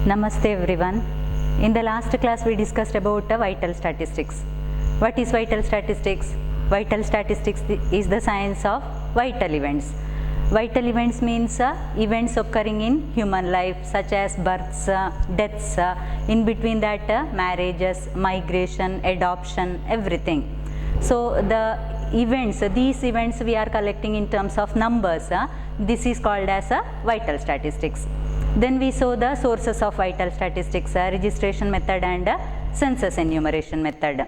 Namaste everyone. In the last class we discussed about vital statistics. What is vital statistics? Vital statistics is the science of vital events. Vital events means events occurring in human life such as births, deaths, in between that marriages, migration, adoption, everything. So the events, these events we are collecting in terms of numbers. This is called as vital statistics. Then we saw the sources of vital statistics, registration method and census enumeration method.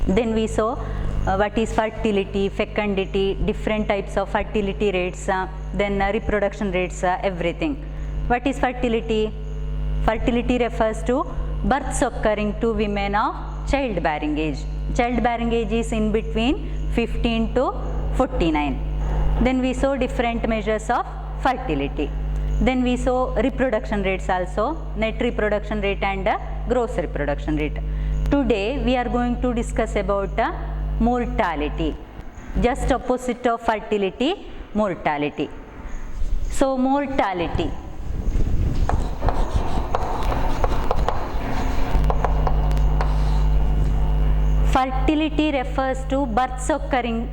Then we saw what is fertility, fecundity, different types of fertility rates, then reproduction rates, everything. What is fertility? Fertility refers to births occurring to women of childbearing age. Childbearing age is in between 15 to 49. Then we saw different measures of fertility. Then we saw reproduction rates also, net reproduction rate and gross reproduction rate. Today we are going to discuss about mortality, just opposite of fertility, mortality. So mortality. Fertility refers to births occurring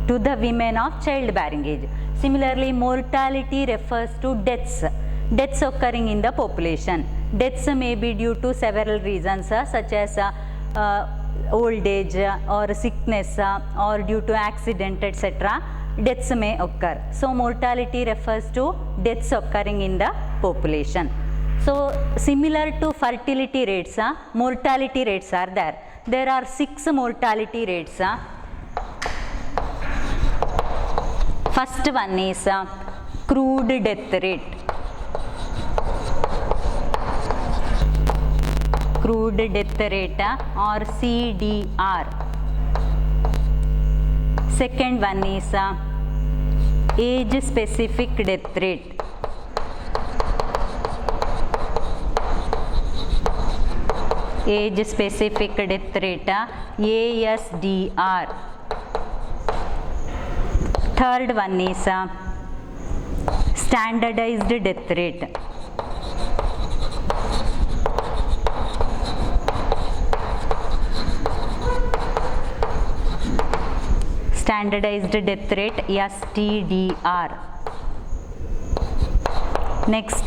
to the women of childbearing age. Similarly, mortality refers to deaths occurring in the population. Deaths may be due to several reasons such as old age or sickness or due to accident, etc. Deaths may occur. So mortality refers to deaths occurring in the population. So similar to fertility rates, mortality rates are there. There are 6 mortality rates. First one is crude death rate. Crude death rate or CDR. Second one is age specific death rate. Age specific death rate ASDR. Third one is standardized death rate. Standardized death rate STDR. Next,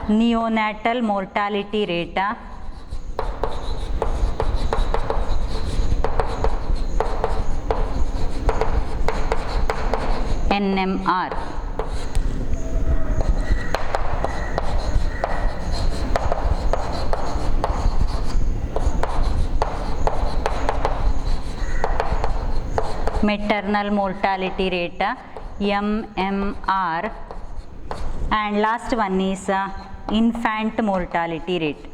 neonatal mortality rate. NMR. Maternal mortality rate MMR, and last one is infant mortality rate.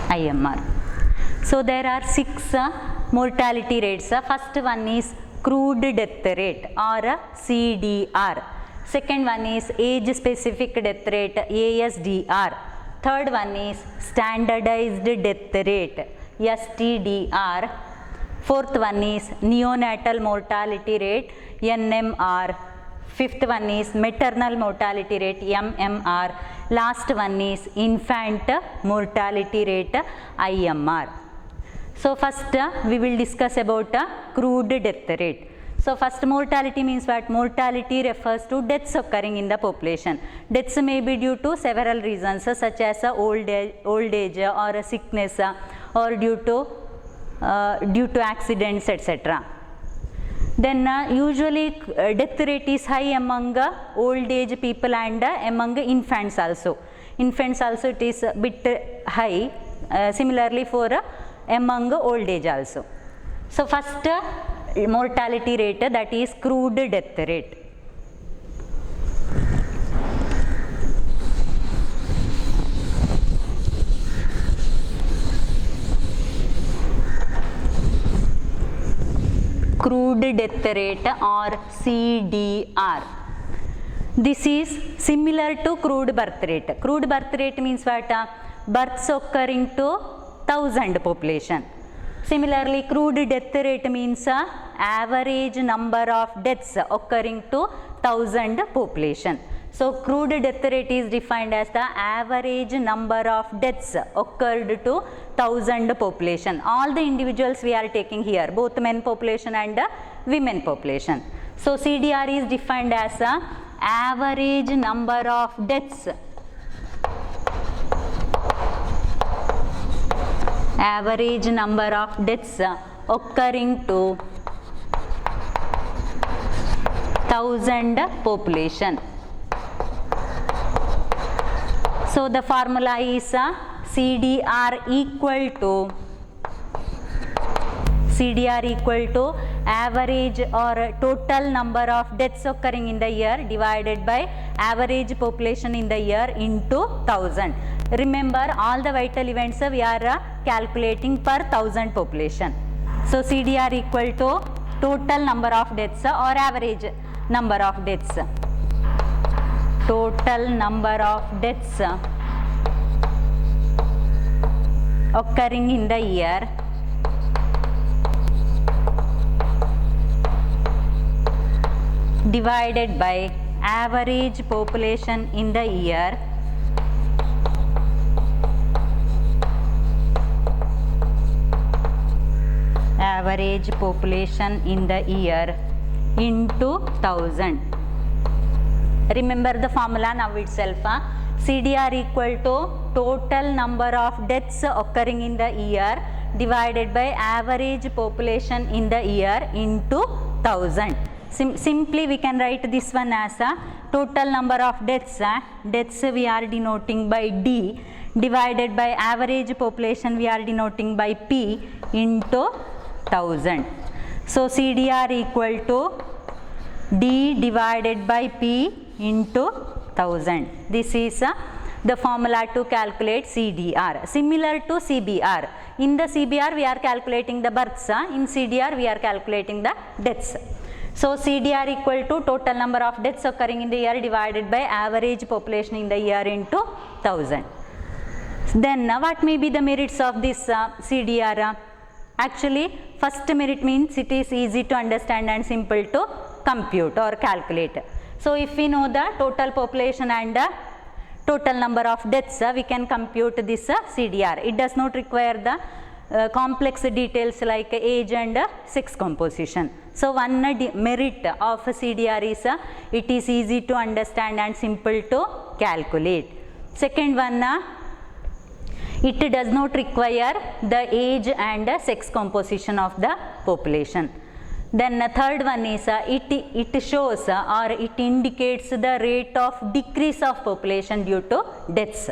IMR. So there are 6 mortality rates. First one is crude death rate or CDR. Second one is age specific death rate ASDR. Third one is standardized death rate STDR. Fourth one is neonatal mortality rate NMR. Fifth one is maternal mortality rate MMR. Last one is infant mortality rate IMR. So first we will discuss about crude death rate. So first, mortality means what? Mortality refers to deaths occurring in the population. Deaths may be due to several reasons such as old age or sickness or due to accidents, etc. Then usually death rate is high among old age people and among infants also. Infants also it is a bit high, similarly for among old age also. So first mortality rate, that is crude death rate. Crude death rate or CDR. This is similar to crude birth rate. Crude birth rate means what? Births occurring to 1000 population. Similarly, crude death rate means average number of deaths occurring to 1000 population. So, crude death rate is defined as the average number of deaths occurred to 1000 population. All the individuals we are taking here, both men population and women population. So, CDR is defined as a average number of deaths. Average number of deaths occurring to 1000 population. So, the formula is CDR equal to average or total number of deaths occurring in the year divided by average population in the year into 1000. Remember, all the vital events we are calculating per 1000 population. So, CDR equal to total number of deaths or average number of deaths. Total number of deaths occurring in the year divided by average population in the year into 1000. Remember the formula now itself. CDR equal to total number of deaths occurring in the year divided by average population in the year into 1000. Simply we can write this one as a total number of deaths. Deaths we are denoting by D divided by average population we are denoting by P into 1000. So, CDR equal to D divided by P into 1000. This is the formula to calculate CDR. Similar to CBR. In the CBR we are calculating the births. In CDR we are calculating the deaths. So, CDR equal to total number of deaths occurring in the year divided by average population in the year into 1000. Then what may be the merits of this CDR? Actually, first merit means it is easy to understand and simple to compute or calculate. So, if we know the total population and total number of deaths, we can compute this CDR. It does not require the complex details like age and sex composition. So, one merit of CDR is it is easy to understand and simple to calculate. Second one, it does not require the age and sex composition of the population. Then the third one is it shows or it indicates the rate of decrease of population due to deaths.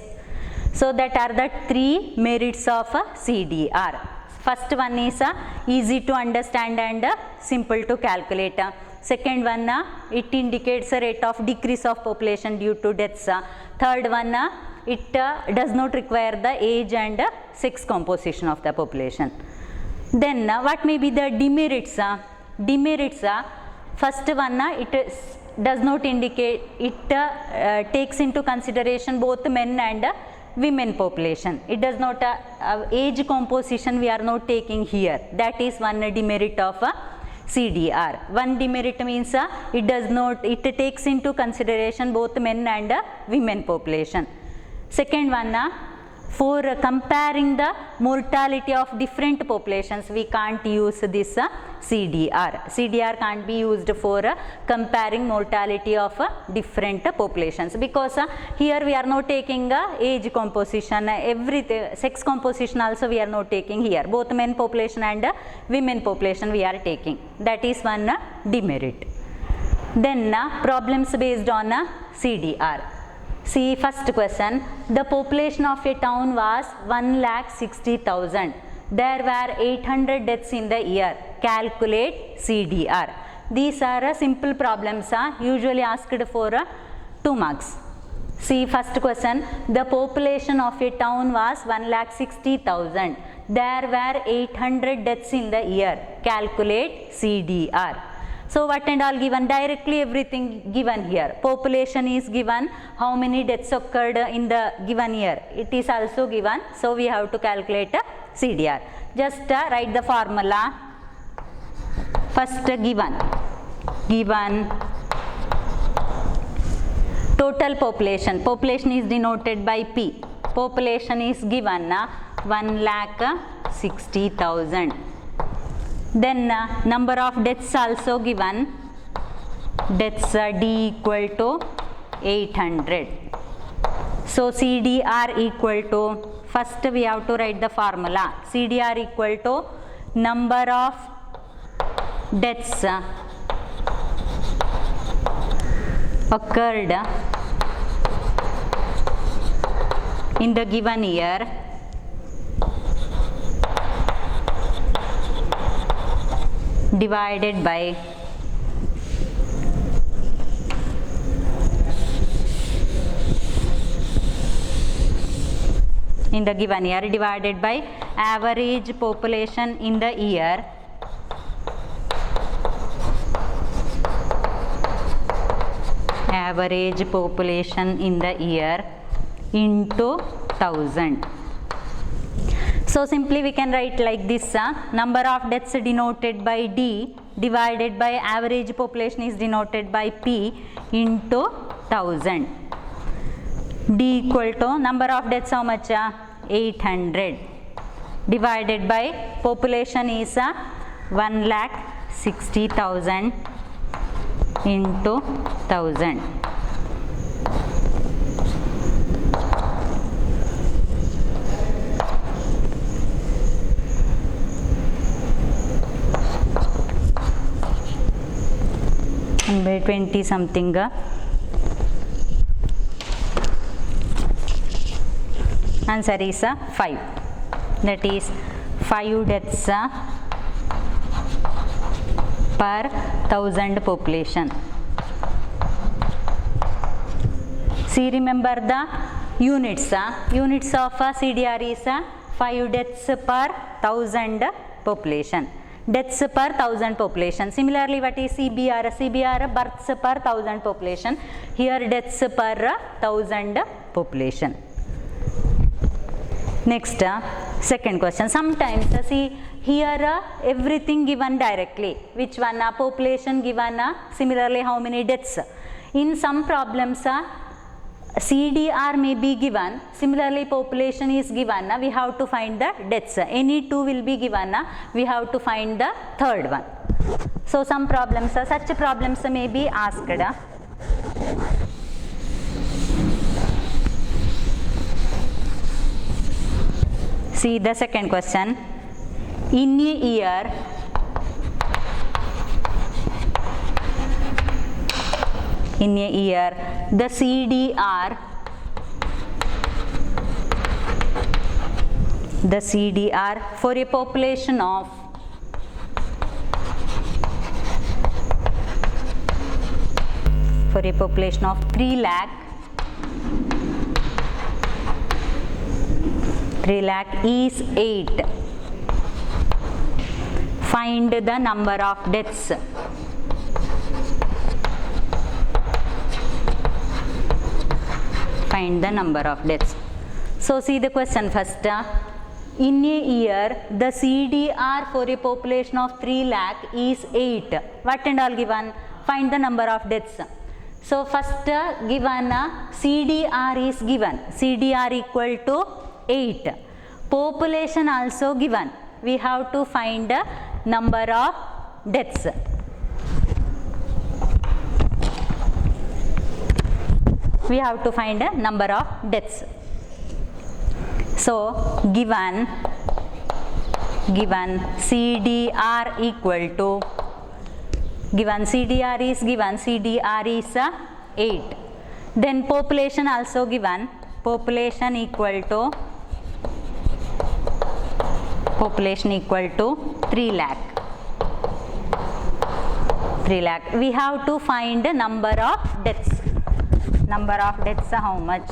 So, that are the three merits of CDR. First one is easy to understand and simple to calculate. Second one, it indicates a rate of decrease of population due to deaths. Third one, it does not require the age and sex composition of the population. Then what may be the demerits? Demerits, first one, it does not indicate, it takes into consideration both men and women population. It does not, age composition we are not taking here. That is one demerit of CDR. One demerit means it does not, it takes into consideration both men and women population. Second one, for comparing the mortality of different populations, we can't use this CDR. CDR can't be used for comparing mortality of different populations, because here we are not taking age composition, everything, sex composition also we are not taking here. Both men population and women population we are taking. That is one demerit. Then problems based on CDR. See, first question, the population of a town was 1,60,000. There were 800 deaths in the year. Calculate CDR. These are simple problems usually asked for 2 marks. See, first question, the population of a town was 1,60,000. There were 800 deaths in the year. Calculate CDR. So, what and all given? Directly everything given here. Population is given, how many deaths occurred in the given year, it is also given. So, we have to calculate CDR. Just write the formula. First given total population is denoted by P. Population is given 1,60,000. Then number of deaths also given. Deaths D equal to 800. So CDR equal to, first we have to write the formula. CDR equal to number of deaths occurred in the given year divided by average population in the year into 1000. So simply we can write like this, number of deaths denoted by D divided by average population is denoted by P into 1000. D equal to number of deaths how much? 800 divided by population is 1,60,000 into 1000. By 20 something. Answer is 5. That is 5 deaths per 1000 population. See, remember the units. Units of CDR is 5 deaths per 1000 population. Deaths per 1000 population. Similarly, what is CBR? CBR births per 1000 population. Here deaths per 1000 population. Next, second question. Sometimes see here everything given directly. Which one? Population given. Similarly, how many deaths? In some problems, CDR may be given. Similarly, population is given. We have to find the deaths. Any two will be given. We have to find the third one. So some problems, such problems may be asked. See the second question. In a year, the CDR for a population of 3 lakh is 8. Find the number of deaths. Find the number of deaths. So see the question first. In a year, the CDR for a population of 3 lakh is 8. What and all given? Find the number of deaths. So first given CDR is given. CDR equal to 8. Population also given. We have to find the number of deaths. We have to find a number of deaths. So given CDR equal to, given CDR is 8. Then population also given. Population equal to 3 lakh. 3 lakh. We have to find the number of deaths. Number of deaths how much?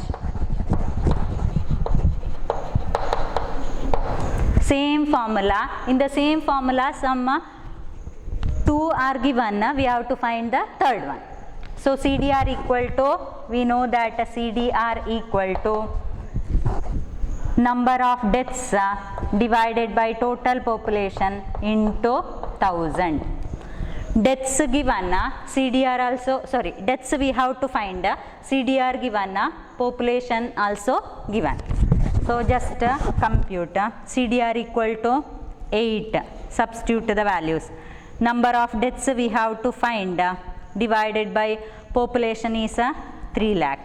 Same formula. In the same formula, some 2 are given. We have to find the third one. So CDR equal to, we know that CDR equal to number of deaths divided by total population into 1000. Deaths given, CDR also, sorry, deaths we have to find, CDR given, population also given. So just compute CDR equal to 8, substitute the values. Number of deaths we have to find divided by population is 3 lakh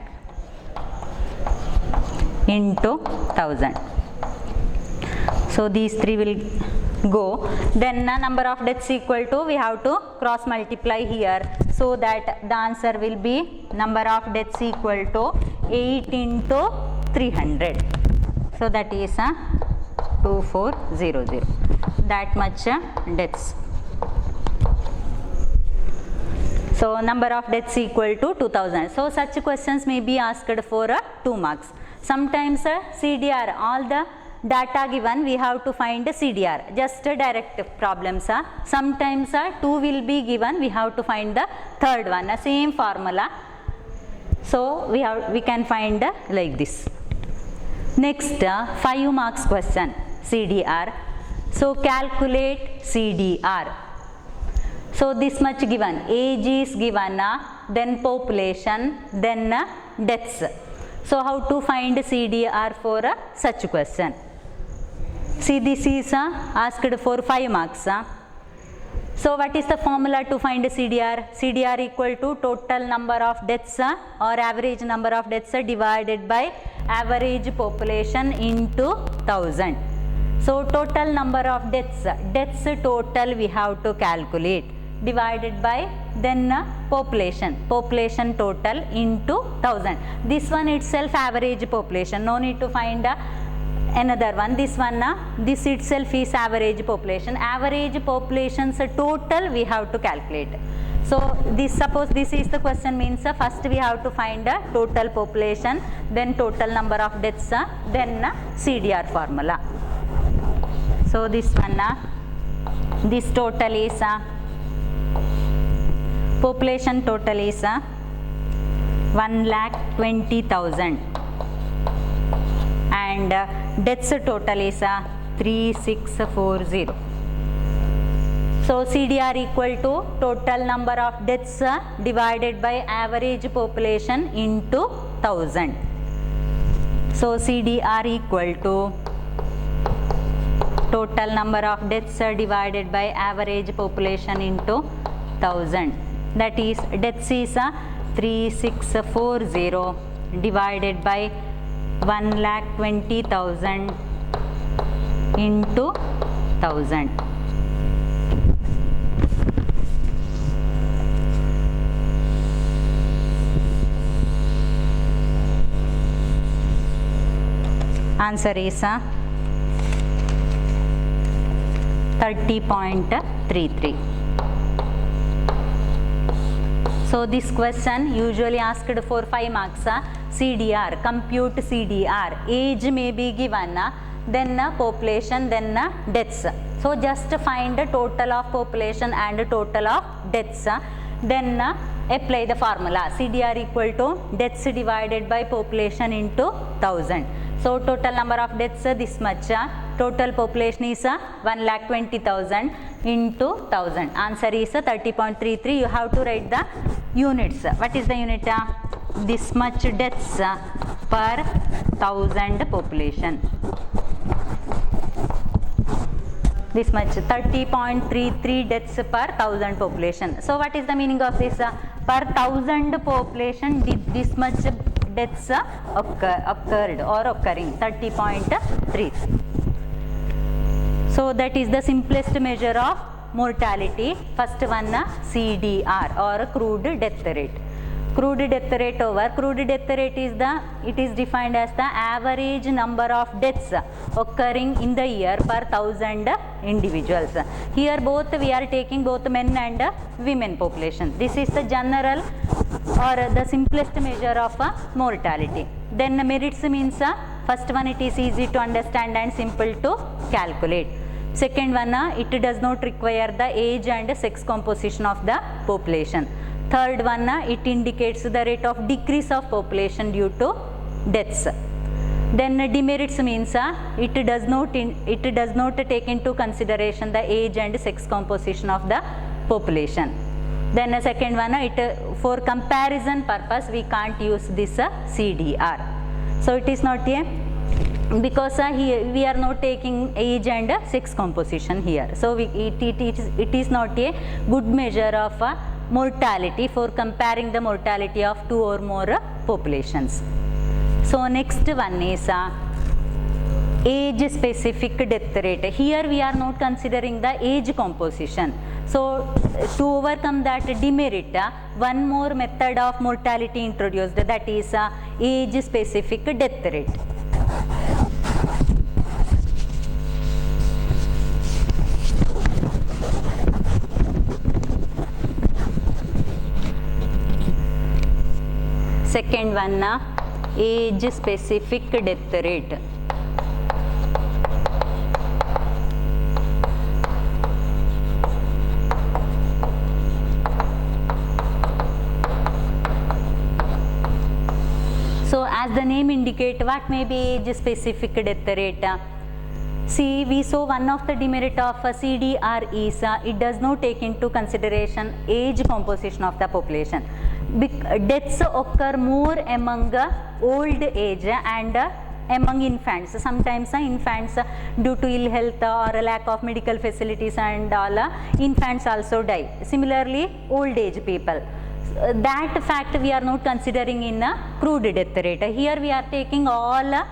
into 1000. So these three will go. Then number of deaths equal to, we have to cross multiply here, so that the answer will be number of deaths equal to 8 into 300. So that is 2400. That much deaths. So number of deaths equal to 2000. So such questions may be asked for 2 marks. Sometimes CDR, all the data given we have to find CDR, just direct problems. Sometimes 2 will be given, we have to find the third one, same formula. So we can find like this. Next 5 marks question, CDR. So calculate CDR. So this much given, age is given, then population, then deaths. So how to find CDR for such question? See, this is asked for 5 marks. So what is the formula to find CDR? CDR equal to total number of deaths or average number of deaths divided by average population into 1000. So total number of deaths total we have to calculate, divided by then population total into 1000. This one itself average population, no need to find another one. This one, this itself is average population. Average population's total we have to calculate. So this, suppose this is the question, means first we have to find total population, then total number of deaths, then CDR formula. So this one, this total is population total is 1,20,000 and deaths total is 3640. So CDR equal to total number of deaths divided by average population into 1000. So CDR equal to total number of deaths divided by average population into 1000. That is, deaths is 3640 divided by 1,20,000 into 1000. Answer is 30.33. So this question usually asked for 5 marks. CDR, compute CDR. Age may be given, then population, then deaths. So just find the total of population and total of deaths. Then apply the formula. CDR equal to deaths divided by population into 1000. So total number of deaths this much. Total population is 1,20,000 into 1000. Answer is 30.33. You have to write the units. What is the unit? This much deaths per 1000 population. This much, 30.33 deaths per 1000 population. So what is the meaning of this? Per 1000 population this much deaths occurred or occurring, 30.33. So that is the simplest measure of mortality. First one, CDR or crude death rate. Crude death rate over, crude death rate is it is defined as the average number of deaths occurring in the year per 1000 individuals. Here both we are taking both men and women population. This is the general or the simplest measure of mortality. Then merits means first one, it is easy to understand and simple to calculate. Second one, it does not require the age and sex composition of the population. Third one, it indicates the rate of decrease of population due to deaths. Then demerits means it does not take into consideration the age and sex composition of the population. Then second one, for comparison purpose we can't use this CDR. So it is not a, because here we are not taking age and sex composition here. So it is not a good measure of mortality for comparing the mortality of two or more populations. So next one is age specific death rate. Here we are not considering the age composition. So to overcome that demerit, one more method of mortality introduced, that is age specific death rate. Second one, age specific death rate. So as the name indicate, what may be age specific death rate? See, we saw one of the demerit of CDR is it does not take into consideration age composition of the population. Deaths occur more among old age and among infants. Sometimes infants due to ill health or lack of medical facilities and all, infants also die. Similarly, old age people. That fact we are not considering in crude death rate. Here we are taking all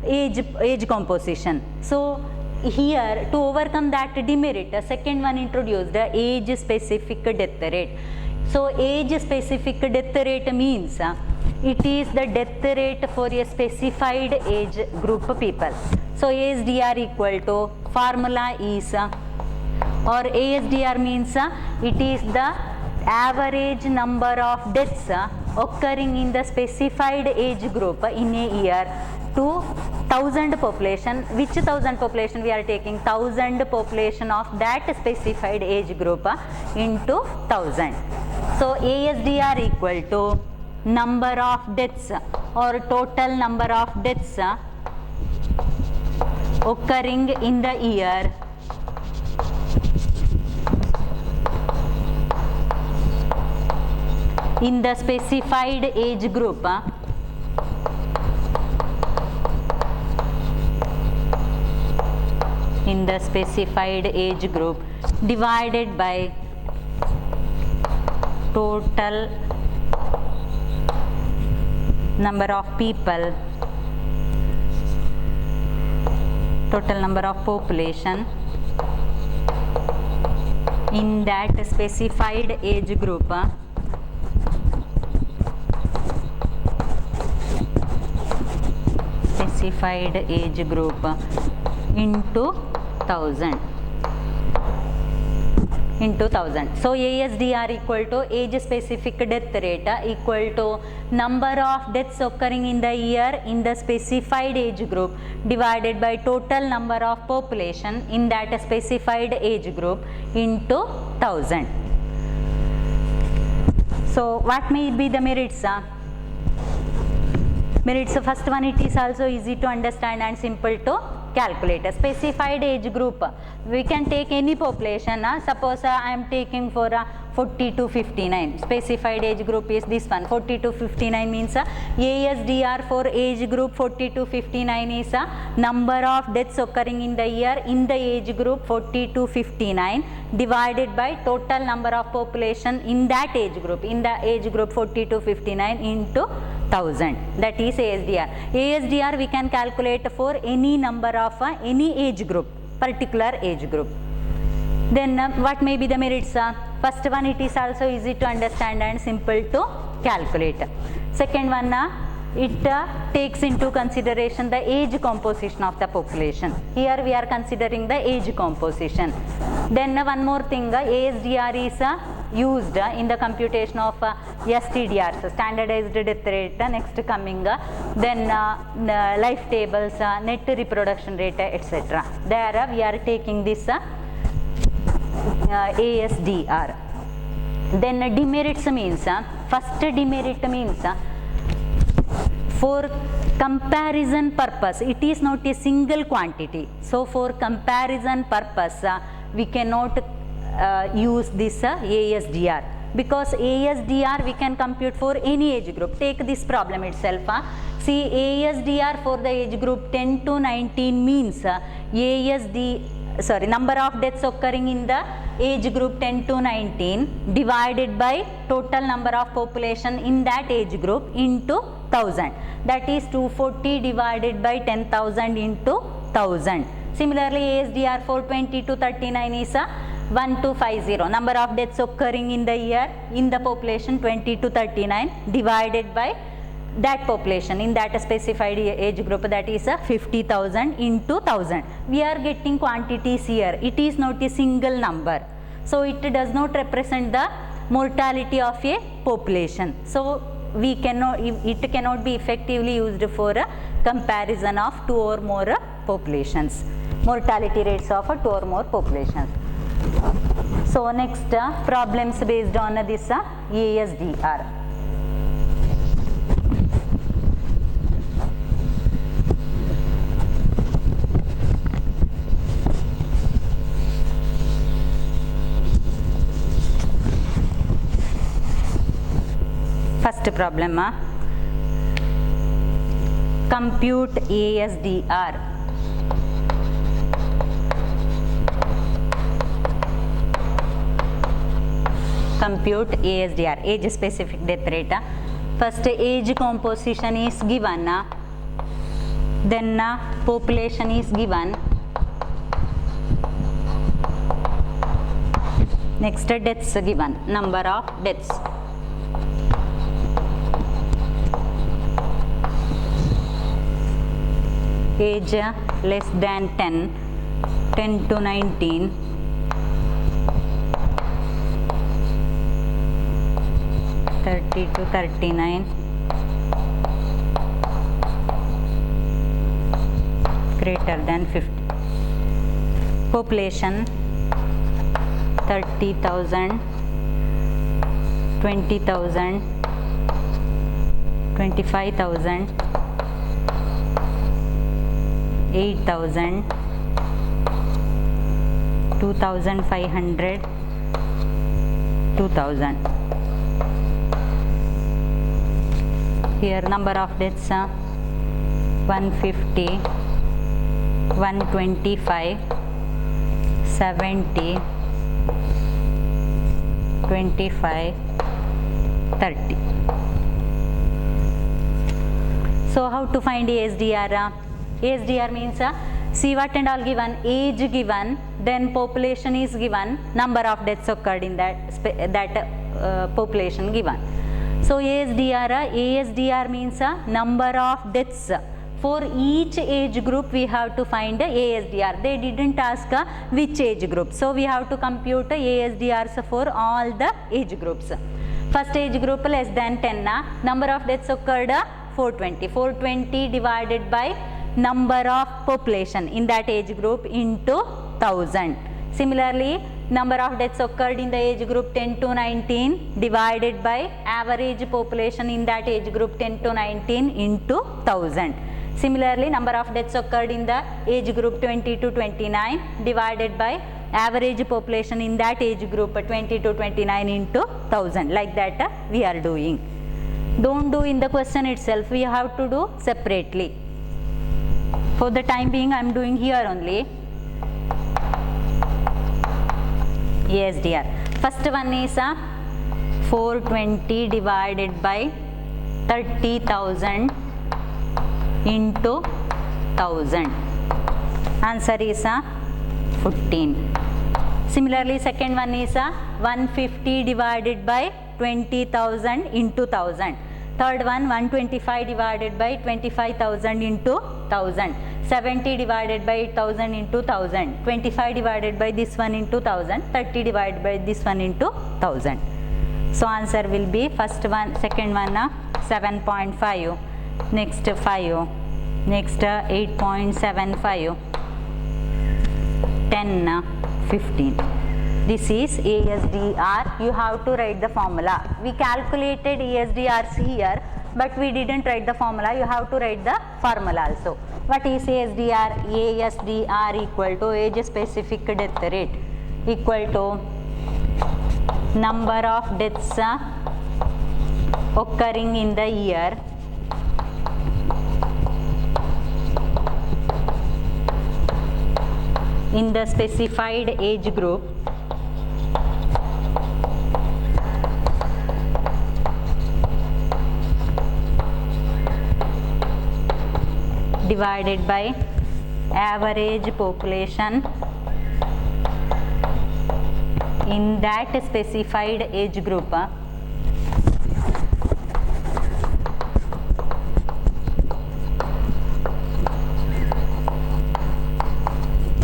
age composition. So here to overcome that demerit, second one introduced age specific death rate. So age specific death rate means it is the death rate for a specified age group of people. So ASDR equal to formula is, or ASDR means it is the average number of deaths occurring in the specified age group in a year to 1000 population. Which 1000 population we are taking? 1000 population of that specified age group into 1000. So ASDR equal to number of deaths or total number of deaths occurring in the year in the specified age group divided by total number of people, total number of population in that specified age group into 1000. So ASDR equal to age specific death rate equal to number of deaths occurring in the year in the specified age group divided by total number of population in that specified age group into 1000. So what may be the merits? Merits, first one, it is also easy to understand and simple to calculate. A specified age group, we can take any population. Suppose I am taking for 40 to 59. Specified age group is this one. 40 to 59 means ASDR for age group 40 to 59 is number of deaths occurring in the year in the age group 40 to 59 divided by total number of population in that age group, in the age group 40 to 59 into 1000. That is ASDR. ASDR we can calculate for any number of any age group, particular age group. Then what may be the merits? First one, it is also easy to understand and simple to calculate. Second one, it takes into consideration the age composition of the population. Here we are considering the age composition. Then one more thing, ASDR is used in the computation of STDRs, standardized death rate, next coming, then life tables, net reproduction rate, etc. There we are taking this ASDR. Then demerits means, first demerit means for comparison purpose, it is not a single quantity. So for comparison purpose, we cannot use this ASDR, because ASDR we can compute for any age group. Take this problem itself. See, ASDR for the age group 10 to 19 means number of deaths occurring in the age group 10 to 19 divided by total number of population in that age group into 1000. That is 240 divided by 10,000 into 1000. Similarly, ASDR for 20 to 39 is 1250. Number of deaths occurring in the year in the population 20 to 39 divided by that population in that specified age group, that is 50,000 into 1000. We are getting quantities here. It is not a single number. So it does not represent the mortality of a population. So we cannot, it cannot be effectively used for a comparison of two or more populations, mortality rates of two or more populations. So next problems based on this ASDR. First problem, compute ASDR. Compute ASDR, age specific death rate. First age composition is given, then population is given, next deaths given, number of deaths. Age less than 10, 10 to 19, 30 to 39, greater than 50. Population 30,000, 20,000, 25,000, 8,000, 2,500, 2,000. Here number of deaths 150, 125, 70, 25, 30. So how to find ASDR? ASDR means see what and all given, age given, then population is given, number of deaths occurred in that population given. So ASDR means number of deaths. For each age group we have to find ASDR. They didn't ask which age group. So we have to compute ASDRs for all the age groups. First age group less than 10, number of deaths occurred 420. 420 divided by number of population in that age group into 1000. Similarly, number of deaths occurred in the age group 10 to 19 divided by average population in that age group 10 to 19 into 1000. Similarly, number of deaths occurred in the age group 20 to 29 divided by average population in that age group 20 to 29 into 1000. Like that we are doing. Don't do in the question itself, we have to do separately. For the time being I am doing here only. ASDR. First one is 420 divided by 30,000 into 1000. Answer is 15. Similarly, second one is 150 divided by 20,000 into 1000. Third one 125 divided by 25,000 into 1000. 70 divided by 1000 into 1000. 25 divided by this one into 1000. 30 divided by this one into 1000. So answer will be first one, second one 7.5, next 5, next 8.75, 10, 15. This is ASDR. You have to write the formula. We calculated ASDRs here, but we didn't write the formula. You have to write the formula also. What is ASDR? ASDR equal to age specific death rate equal to number of deaths occurring in the year in the specified age group divided by average population in that specified age group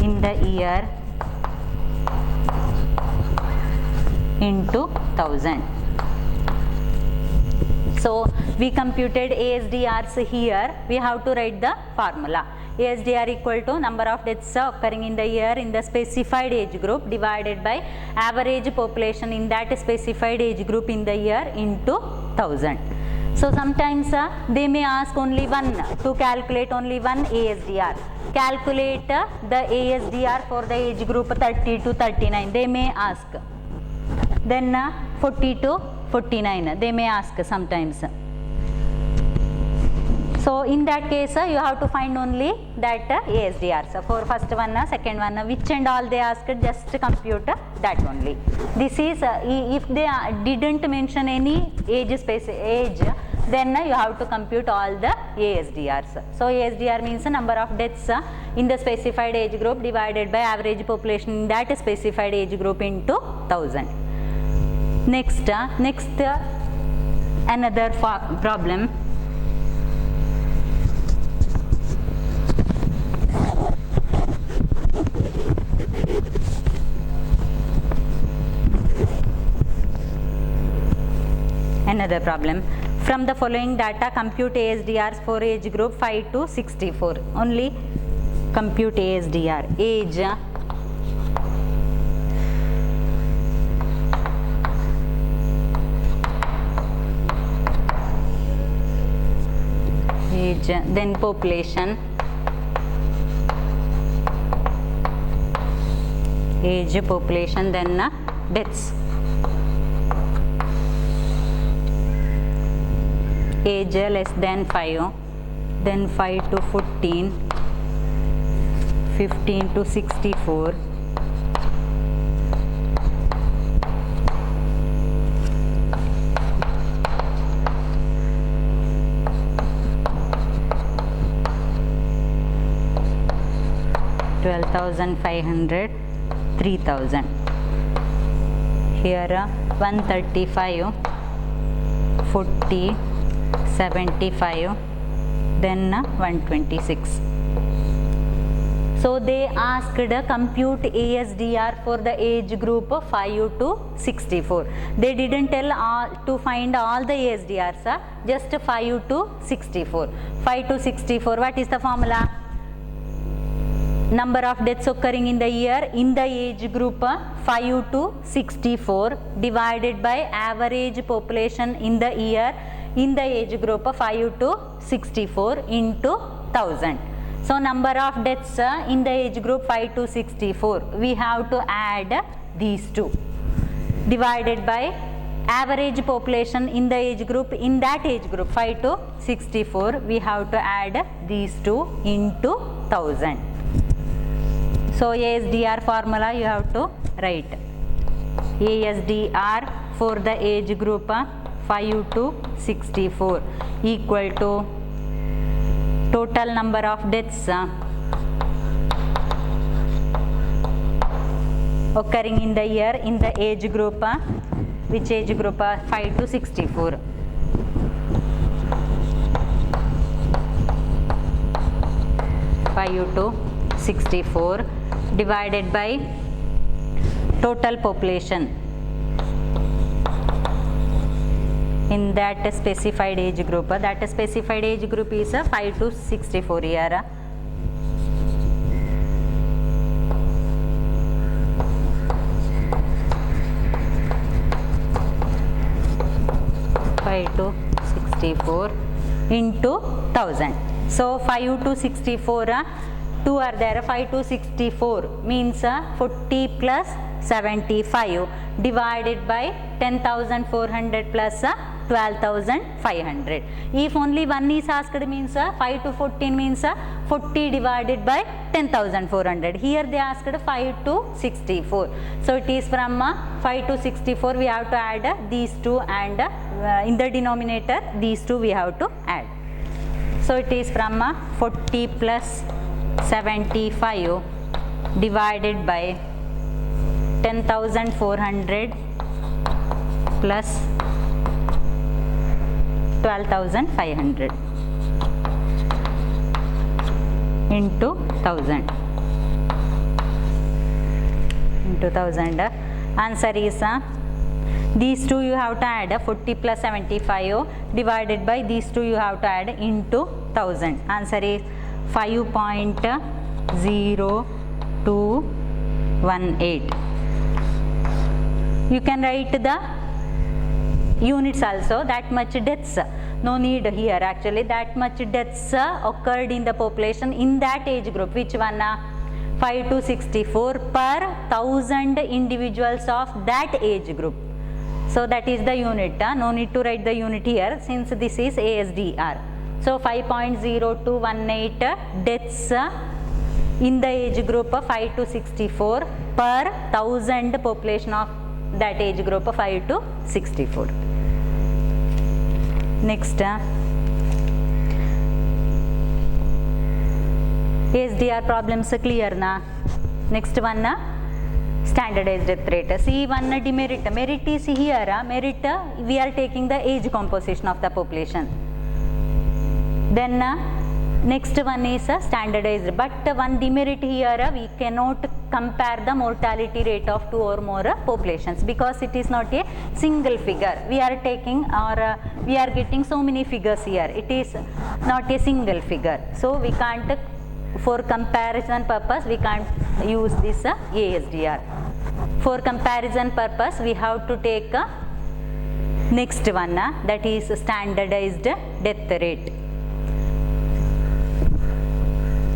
in the year into 1000. So we computed ASDRs here. We have to write the formula. ASDR equal to number of deaths occurring in the year in the specified age group divided by average population in that specified age group in the year into 1000. So sometimes they may ask only one to calculate only one ASDR. Calculate the ASDR for the age group 30 to 39. They may ask. Then 40 to 49. They may ask sometimes. So in that case you have to find only that ASDR. So for first one, second one, which and all they asked, just compute that only. This is if they didn't mention any age, then you have to compute all the ASDRs. So ASDR means number of deaths in the specified age group divided by average population in that specified age group into 1000. Next another problem. Another problem. From the following data, compute ASDRs for age group 5 to 64. Only compute ASDR. Age then population, age, population, then deaths. Age less than 5, then 5 to 14, 15 to 64, $12,500, 3,000. Here 135, 40, 75, then 126. So they asked compute ASDR for the age group 5 to 64. They didn't tell to find all the ASDRs, just 5 to 64. 5 to 64, what is the formula? Number of deaths occurring in the year in the age group 5 to 64 divided by average population in the year in the age group 5 to 64 into 1000. So number of deaths in the age group 5 to 64, we have to add these two divided by average population in the age group in that age group 5 to 64, we have to add these two into 1000. So ASDR formula you have to write. ASDR for the age group 5 to 64 equal to total number of deaths occurring in the year in the age group, which age group? 5 to 64. to 64 divided by total population in that specified age group. That specified age group is 5 to 64 year. To 64 into 1000. So 5 to 64, 2 are there, 5 to 64 means 40 plus 75 divided by 10,400 plus 12,500. If only one is asked means 5 to 14 means 40 divided by 10,400. Here they asked 5 to 64. So it is from 5 to 64 we have to add these two, and in the denominator these two we have to add. So it is from 40 plus 75 divided by 10,400 plus 12,500 into 1000. Into 1000. Answer is these two you have to add 40 plus 75 divided by these two you have to add into 1000. Answer is 5.0218. You can write the units also, that much deaths. No need here actually, that much deaths occurred in the population in that age group. Which one? 5 to 64 per 1000 individuals of that age group. So that is the unit. No need to write the unit here since this is ASDR. So 5.0218 deaths in the age group 5 to 64 per 1000 population of that age group 5 to 64. Next, ASDR problems clear na? Next one, standardized death rate. See one demerit. Merit is here. Merit we are taking the age composition of the population. Then next one is standardized, but one demerit here, we cannot compare the mortality rate of two or more populations because it is not a single figure. We are taking or we are getting so many figures here. It is not a single figure. So we can't, for comparison purpose, we can't use this ASDR. For comparison purpose, we have to take next one, that is standardized death rate.